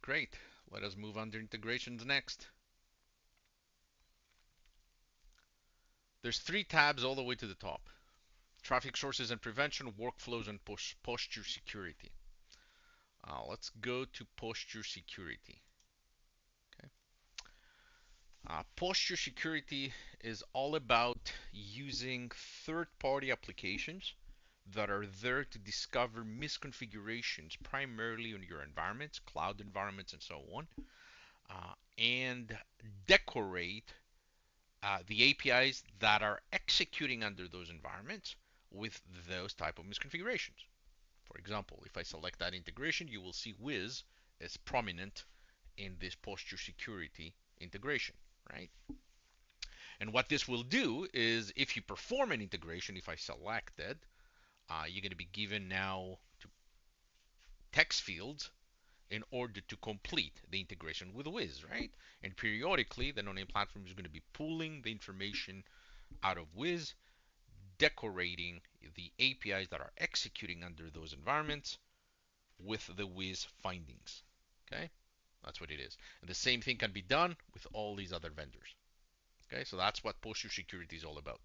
Great. Let us move on to integrations next. There's three tabs all the way to the top. Traffic sources and prevention, workflows, and posture security. Let's go to posture security. Okay. Posture security is all about using third-party applications that are there to discover misconfigurations primarily on your environments, cloud environments, and so on, and decorate the APIs that are executing under those environments with those type of misconfigurations. For example, if I select that integration, you will see Wiz is prominent in this posture security integration, right? And what this will do is if you perform an integration, if I select it, you're going to be given now to text fields in order to complete the integration with Wiz, right? And periodically, the no-name platform is going to be pulling the information out of Wiz, decorating the APIs that are executing under those environments with the Wiz findings. Okay, that's what it is. And the same thing can be done with all these other vendors. Okay, so that's what posture security is all about.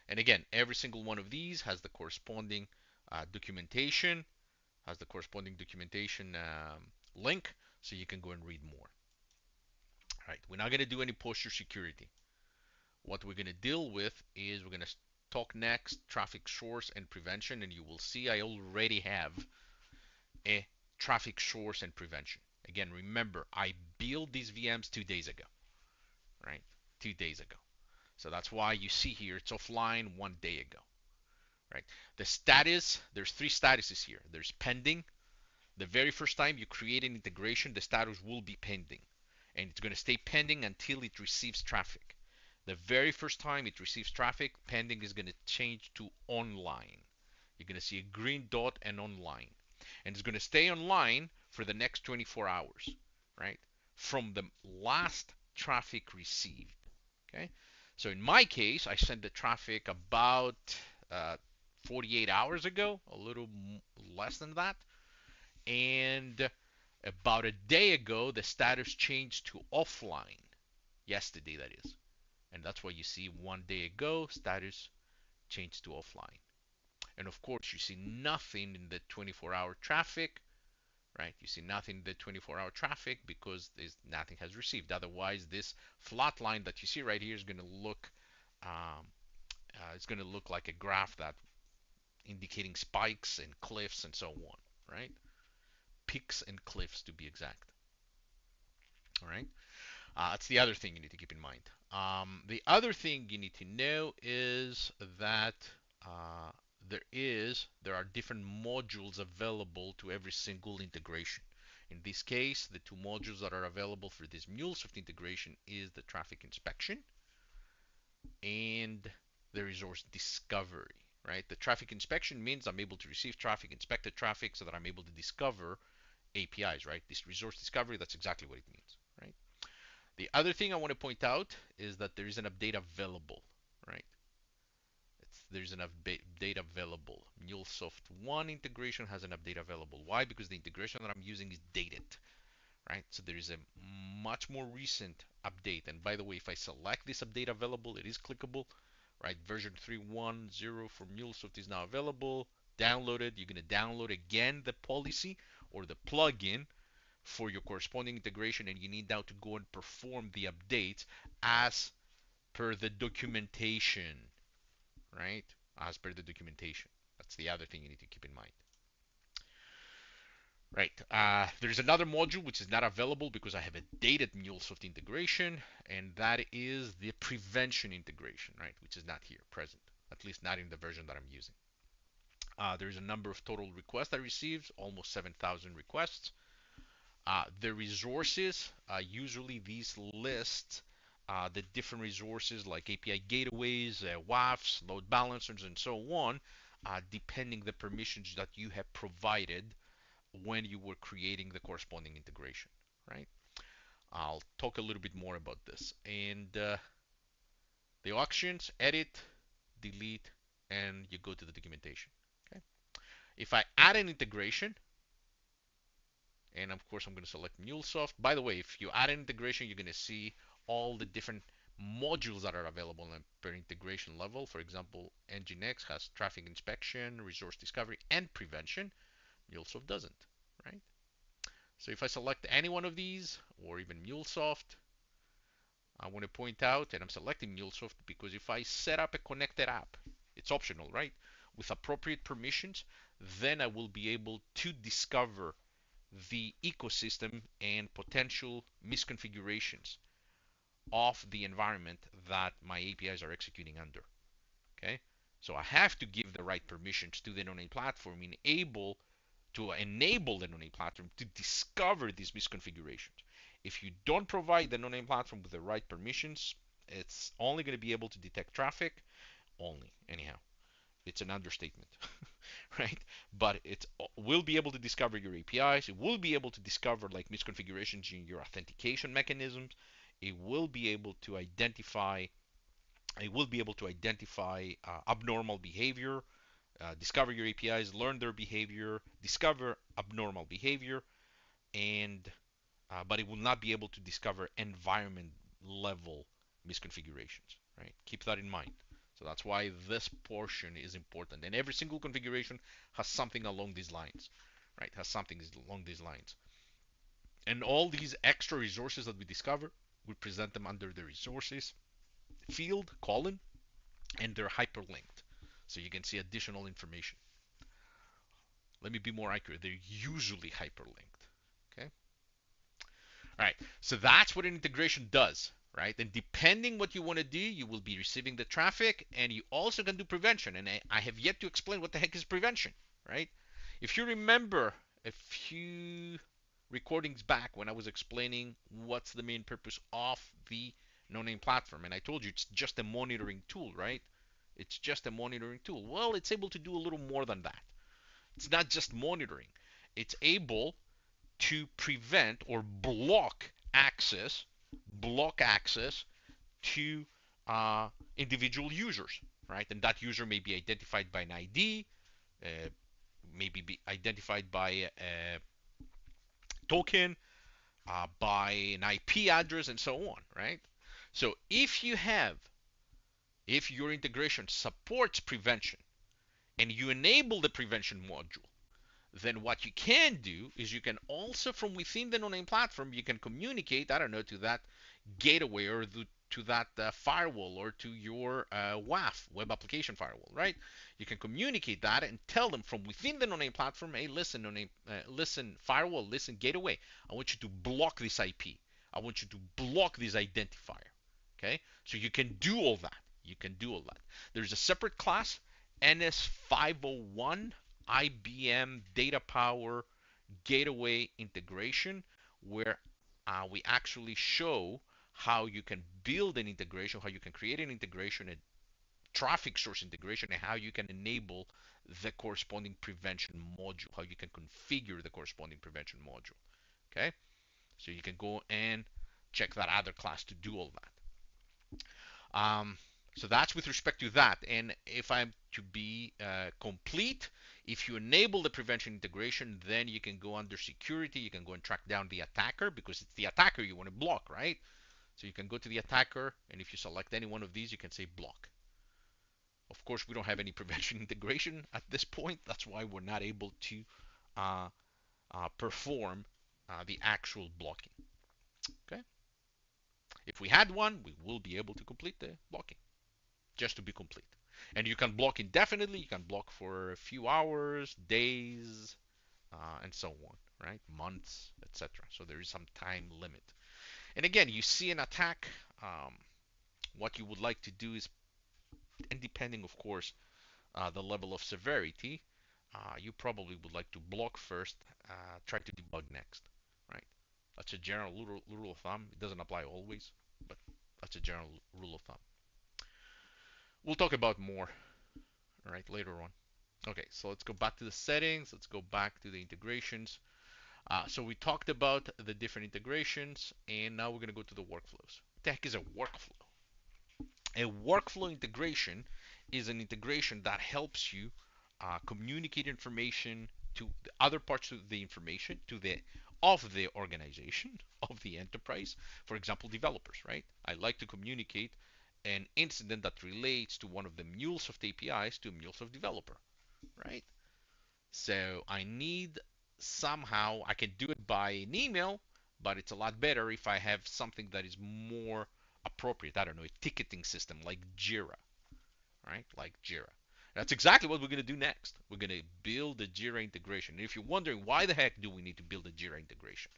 And again, every single one of these has the corresponding documentation, link, so you can go and read more. All right, we're not going to do any posture security. What we're going to deal with is we're going to talk next traffic source and prevention, and you will see I already have a traffic source and prevention. Again, remember, I built these VMs 2 days ago, right? 2 days ago. So that's why you see here it's offline 1 day ago, right? The status, there's three statuses here. There's pending. The very first time you create an integration, the status will be pending. And it's going to stay pending until it receives traffic. The very first time it receives traffic, pending is going to change to online. You're going to see a green dot and online. And it's going to stay online for the next 24 hours, right? From the last traffic received. Okay. So in my case, I sent the traffic about 48 hours ago, a little less than that. And about a day ago, the status changed to offline. Yesterday, that is. And that's why you see 1 day ago, status changed to offline. And of course, you see nothing in the 24-hour traffic, right? You see nothing in the 24-hour traffic because nothing has received. Otherwise, this flat line that you see right here is going to look, it's going to look like a graph that indicating spikes and cliffs and so on, right? Peaks and cliffs to be exact. All right. That's the other thing you need to keep in mind. The other thing you need to know is that there are different modules available to every single integration. In this case, the two modules that are available for this MuleSoft integration is the traffic inspection and the resource discovery, right? The traffic inspection means I'm able to receive traffic, inspect the traffic so that I'm able to discover APIs, right? This resource discovery, that's exactly what it means, right? The other thing I want to point out is that there is an update available, right? There's an update available. MuleSoft 1 integration has an update available. Why? Because the integration that I'm using is dated, right? So there is a much more recent update. And by the way, if I select this update available, it is clickable, right? Version 3.10 for MuleSoft is now available. Download it. You're going to download again the policy or the plugin for your corresponding integration, and you need now to go and perform the updates as per the documentation, right? As per the documentation. That's the other thing you need to keep in mind. Right. There's another module which is not available because I have a dated MuleSoft integration, and that is the prevention integration, right? Which is not here present, at least not in the version that I'm using. There's a number of total requests I received, almost 7,000 requests. The resources, usually these list the different resources like API gateways, WAFs, load balancers, and so on, depending the permissions that you have provided when you were creating the corresponding integration, right? I'll talk a little bit more about this. And the options, edit, delete, and you go to the documentation. Okay. If I add an integration, And of course, I'm going to select MuleSoft. By the way, if you add an integration, you're going to see all the different modules that are available per integration level. For example, Nginx has traffic inspection, resource discovery, and prevention. MuleSoft doesn't, right? So if I select any one of these, or even MuleSoft, I want to point out, and I'm selecting MuleSoft because if I set up a connected app, it's optional, right? With appropriate permissions, then I will be able to discover the ecosystem and potential misconfigurations of the environment that my APIs are executing under. Okay, so I have to give the right permissions to the non-A platform to enable the non-A platform to discover these misconfigurations. If you don't provide the non-A platform with the right permissions, it's only going to be able to detect traffic only. Anyhow, it's an understatement, right? But it will be able to discover your APIs. It will be able to discover like misconfigurations in your authentication mechanisms. It will be able to identify. It will be able to identify abnormal behavior, discover your APIs, learn their behavior, discover abnormal behavior, and but it will not be able to discover environment level misconfigurations, right? Keep that in mind. So that's why this portion is important. And every single configuration has something along these lines, right? Has something along these lines. And all these extra resources that we discover, we present them under the resources field, column, and they're hyperlinked. So you can see additional information. Let me be more accurate. They're usually hyperlinked. Okay. All right, so that's what an integration does, right? And depending what you want to do, you will be receiving the traffic, and you also can do prevention. And I have yet to explain what the heck is prevention, right? If you remember a few recordings back when I was explaining what's the main purpose of the no-name platform, and I told you it's just a monitoring tool, right? It's just a monitoring tool. Well, it's able to do a little more than that. It's not just monitoring. It's able to prevent or block access to individual users, right? And that user may be identified by an ID, uh, maybe be identified by a token, by an IP address, and so on, right? So if your integration supports prevention and you enable the prevention module, then what you can do is you can also, from within the no-name platform, you can communicate, I don't know, to that gateway or to that firewall or to your WAF, web application firewall, right? You can communicate that and tell them from within the no-name platform, hey, listen, no-name, listen, firewall, listen, gateway, I want you to block this IP. I want you to block this identifier. Okay, so you can do all that. You can do all that. There's a separate class, NS501 IBM Data Power Gateway Integration, where we actually show how you can build an integration, how you can create an integration, a traffic source integration, and how you can enable the corresponding prevention module, how you can configure the corresponding prevention module. Okay, so you can go and check that other class to do all that. So that's with respect to that. And if I'm to be complete, if you enable the prevention integration, then you can go under security. You can go and track down the attacker because it's the attacker you want to block, right? So you can go to the attacker, and if you select any one of these, you can say block. Of course, we don't have any prevention integration at this point. That's why we're not able to perform the actual blocking. Okay. If we had one, we will be able to complete the blocking, just to be complete. And you can block indefinitely. You can block for a few hours, days, and so on, right? Months, etc. So there is some time limit. And again, you see an attack. What you would like to do is, and depending, of course, the level of severity, you probably would like to block first, try to debug next, right? That's a general rule of thumb. It doesn't apply always, but that's a general rule of thumb. We'll talk about more, all right, later on. Okay, so let's go back to the settings. Let's go back to the integrations. So we talked about the different integrations, and now we're going to go to the workflows. What the heck is a workflow? A workflow integration is an integration that helps you communicate information to the other parts of the information, to the of the organization, of the enterprise. For example, developers, right? I like to communicate an incident that relates to one of the MuleSoft APIs to a MuleSoft developer, right? So I need somehow, I can do it by an email, but it's a lot better if I have something that is more appropriate. I don't know, a ticketing system like Jira, right? Like Jira. That's exactly what we're going to do next. We're going to build a Jira integration. And if you're wondering why the heck do we need to build a Jira integration,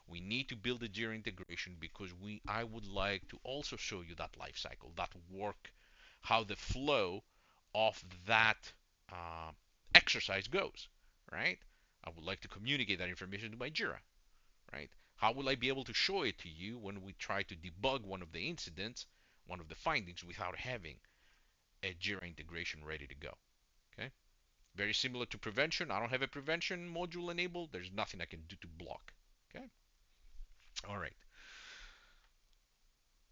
we need to build a Jira integration because I would like to also show you that life cycle, that work, how the flow of that uh, exercise goes, right? I would like to communicate that information to my Jira, right? How will I be able to show it to you when we try to debug one of the incidents, one of the findings, without having a Jira integration ready to go? Okay. Very similar to prevention. I don't have a prevention module enabled. There's nothing I can do to block. Okay. All right.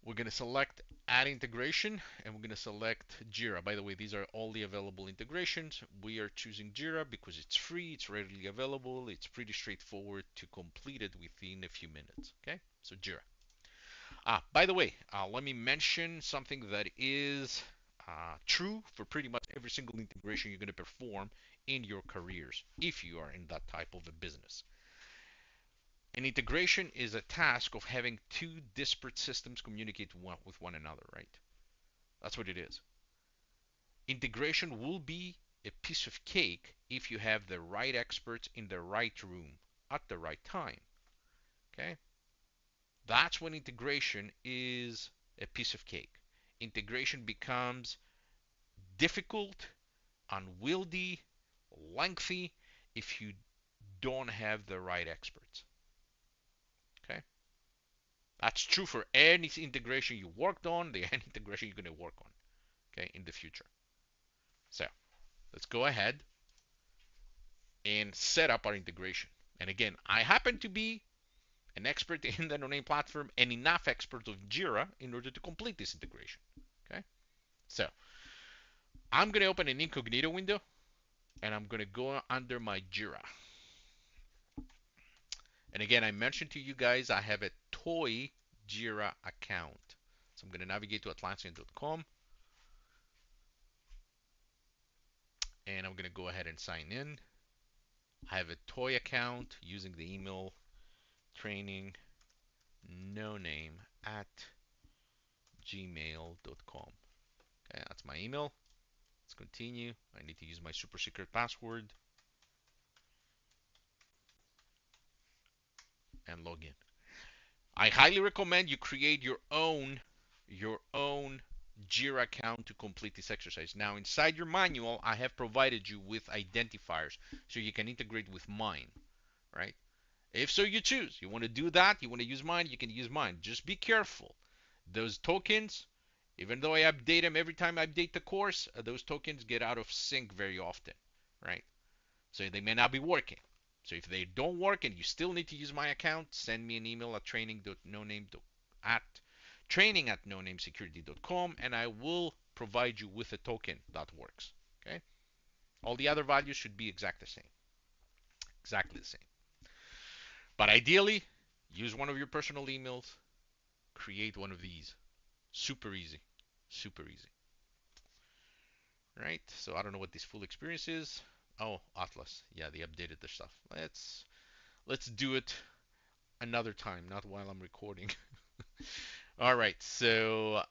We're going to select add integration and we're going to select Jira. By the way, these are all the available integrations. We are choosing Jira because it's free, it's readily available, it's pretty straightforward to complete it within a few minutes. Okay, so Jira. By the way, let me mention something that is true for pretty much every single integration you're going to perform in your careers if you are in that type of a business. An integration is a task of having two disparate systems communicate with one another, right? That's what it is. Integration will be a piece of cake if you have the right experts in the right room at the right time. Okay? That's when integration is a piece of cake. Integration becomes difficult, unwieldy, lengthy if you don't have the right experts. Okay? That's true for any integration you worked on, the any integration you're going to work on, okay, in the future. So let's go ahead and set up our integration. And again, I happen to be an expert in the no-name platform and enough expert of Jira in order to complete this integration. Okay, so I'm going to open an incognito window and I'm going to go under my Jira. And again, I mentioned to you guys I have a toy Jira account. So I'm going to navigate to Atlassian.com and I'm going to go ahead and sign in. I have a toy account using the email training no name at gmail.com. Okay, that's my email. Let's continue. I need to use my super secret password and log in. I highly recommend you create your own Jira account to complete this exercise. Now, inside your manual, I have provided you with identifiers so you can integrate with mine, right? If so you choose, you want to do that, you want to use mine, you can use mine. Just be careful. Those tokens, even though I update them every time I update the course, those tokens get out of sync very often, right? So they may not be working. So if they don't work and you still need to use my account, send me an email at training@nonamesecurity.com and I will provide you with a token that works. Okay? All the other values should be exactly the same. Exactly the same. But ideally, use one of your personal emails, create one of these. Super easy. Super easy. Right? So I don't know what this full experience is. Oh, Atlas. Yeah, they updated their stuff. Let's do it another time, not while I'm recording. All right, so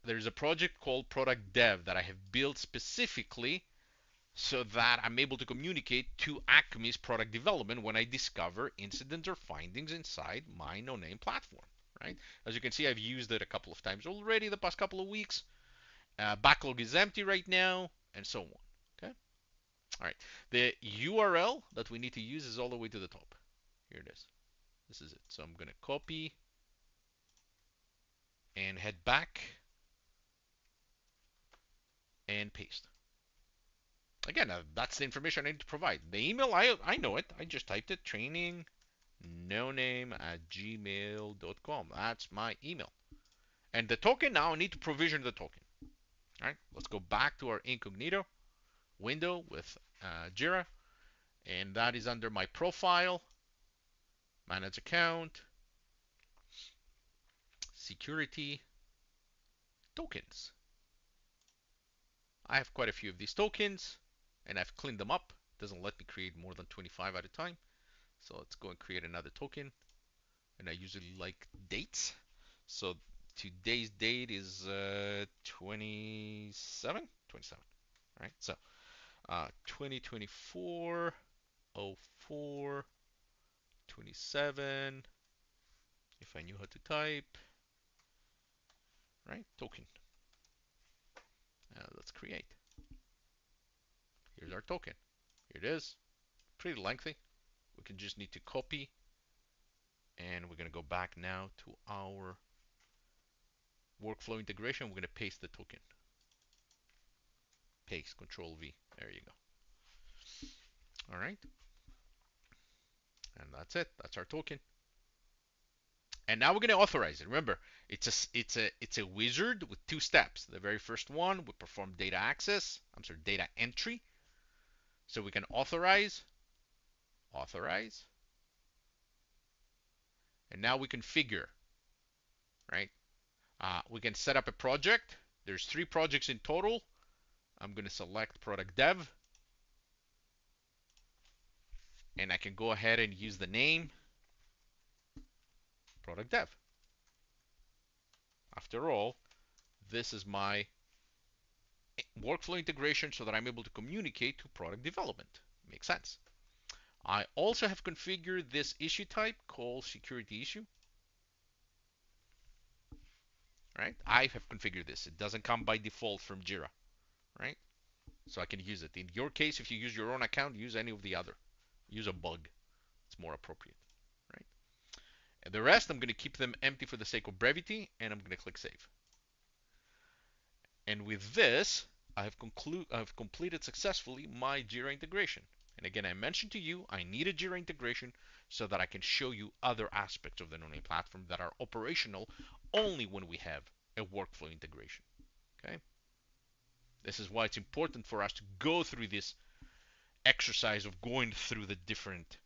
there's a project called Product Dev that I have built specifically so that I'm able to communicate to Acme's product development when I discover incidents or findings inside my no-name platform, right? As you can see, I've used it a couple of times already the past couple of weeks. Backlog is empty right now, and so on. Okay. All right. The URL that we need to use is all the way to the top. Here it is. This is it. So I'm going to copy and head back and paste. Again, that's the information I need to provide. The email, I know it. I just typed it, training no name at gmail.com. That's my email. And the token, now I need to provision the token. All right, let's go back to our incognito window with Jira. And that is under my profile. Manage account, security, tokens. I have quite a few of these tokens and I've cleaned them up. It doesn't let me create more than 25 at a time. So let's go and create another token. And I usually like dates. So today's date is 27? 27, right? So 2024 04 27. If I knew how to type, right? Token. Let's create. Here's our token. Here it is. Pretty lengthy. We can just need to copy, and we're going to go back now to our workflow integration. We're going to paste the token. Paste, Control V. There you go. All right. And that's it. That's our token. And now we're going to authorize it. Remember, it's a wizard with two steps. The very first one, we perform data access. I'm sorry, data entry. So we can authorize, and now we configure, right? We can set up a project. There's 3 projects in total. I'm going to select product dev, and I can go ahead and use the name product dev. After all, this is my workflow integration so that I'm able to communicate to product development. Makes sense. I also have configured this issue type called security issue. Right? I have configured this. It doesn't come by default from Jira, right? So I can use it. In your case, if you use your own account, use any of the other. Use a bug. It's more appropriate, right? And the rest, I'm going to keep them empty for the sake of brevity, and I'm going to click save. And with this, I've completed successfully my Jira integration. And again, I mentioned to you, I need a Jira integration so that I can show you other aspects of the no-name platform that are operational only when we have a workflow integration. Okay? This is why it's important for us to go through this exercise of going through the different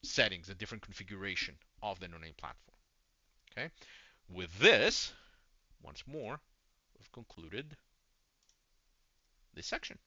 settings, the different configuration of the no-name platform. Okay? With this, once more, we've concluded this section.